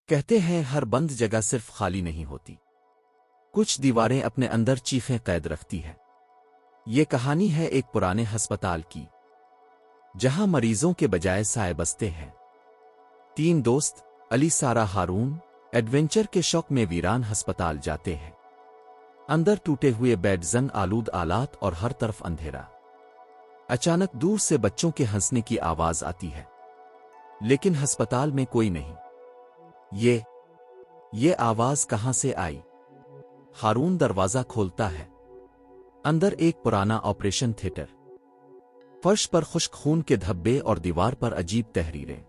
कहते हैं हर बंद जगह सिर्फ खाली नहीं होती, कुछ दीवारें अपने अंदर चीखें कैद रखती है। ये कहानी है एक पुराने अस्पताल की, जहां मरीजों के बजाय साए बसते हैं। 3 दोस्त अली, सारा, हारून एडवेंचर के शौक में वीरान अस्पताल जाते हैं। अंदर टूटे हुए बेड, जंग आलूद आलात और हर तरफ अंधेरा। अचानक दूर से बच्चों के हंसने की आवाज आती है, लेकिन अस्पताल में कोई नहीं। ये आवाज कहां से आई? हारून दरवाजा खोलता है। अंदर एक पुराना ऑपरेशन थिएटर, फर्श पर खुश्क खून के धब्बे और दीवार पर अजीब तहरीरें।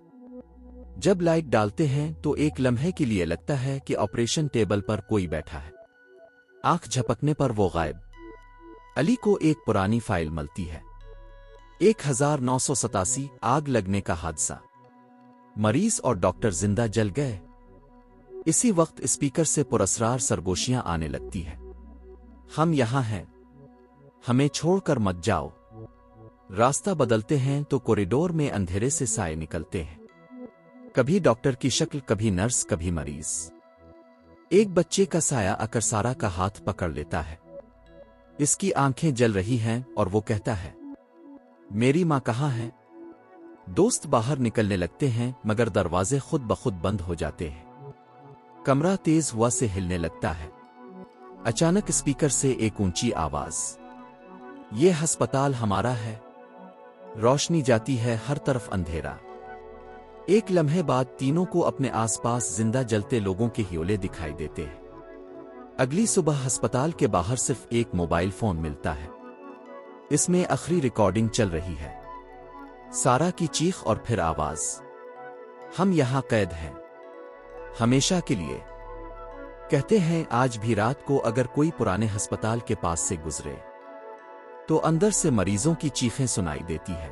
जब लाइट डालते हैं तो एक लम्हे के लिए लगता है कि ऑपरेशन टेबल पर कोई बैठा है। आंख झपकने पर वो गायब। अली को एक पुरानी फाइल मिलती है, 1987 आग लगने का हादसा। मरीज और डॉक्टर जिंदा जल गए। इसी वक्त स्पीकर से पुरस्रार सरगोशियां आने लगती है। हम यहां हैं, हमें छोड़कर मत जाओ। रास्ता बदलते हैं तो कॉरिडोर में अंधेरे से साए निकलते हैं, कभी डॉक्टर की शक्ल, कभी नर्स, कभी मरीज। एक बच्चे का साया आकर सारा का हाथ पकड़ लेता है। इसकी आंखें जल रही हैं और वो कहता है, मेरी मां कहां है? दोस्त बाहर निकलने लगते हैं, मगर दरवाजे खुद ब खुद बंद हो जाते हैं। कमरा तेज हवा से हिलने लगता है। अचानक स्पीकर से एक ऊंची आवाज, ये अस्पताल हमारा है। रोशनी जाती है, हर तरफ अंधेरा। एक लम्हे बाद तीनों को अपने आसपास जिंदा जलते लोगों के हियोले दिखाई देते हैं। अगली सुबह अस्पताल के बाहर सिर्फ एक मोबाइल फोन मिलता है। इसमें आखिरी रिकॉर्डिंग चल रही है, सारा की चीख और फिर आवाज, हम यहां कैद हैं, हमेशा के लिए। कहते हैं आज भी रात को अगर कोई पुराने अस्पताल के पास से गुजरे तो अंदर से मरीजों की चीखें सुनाई देती है।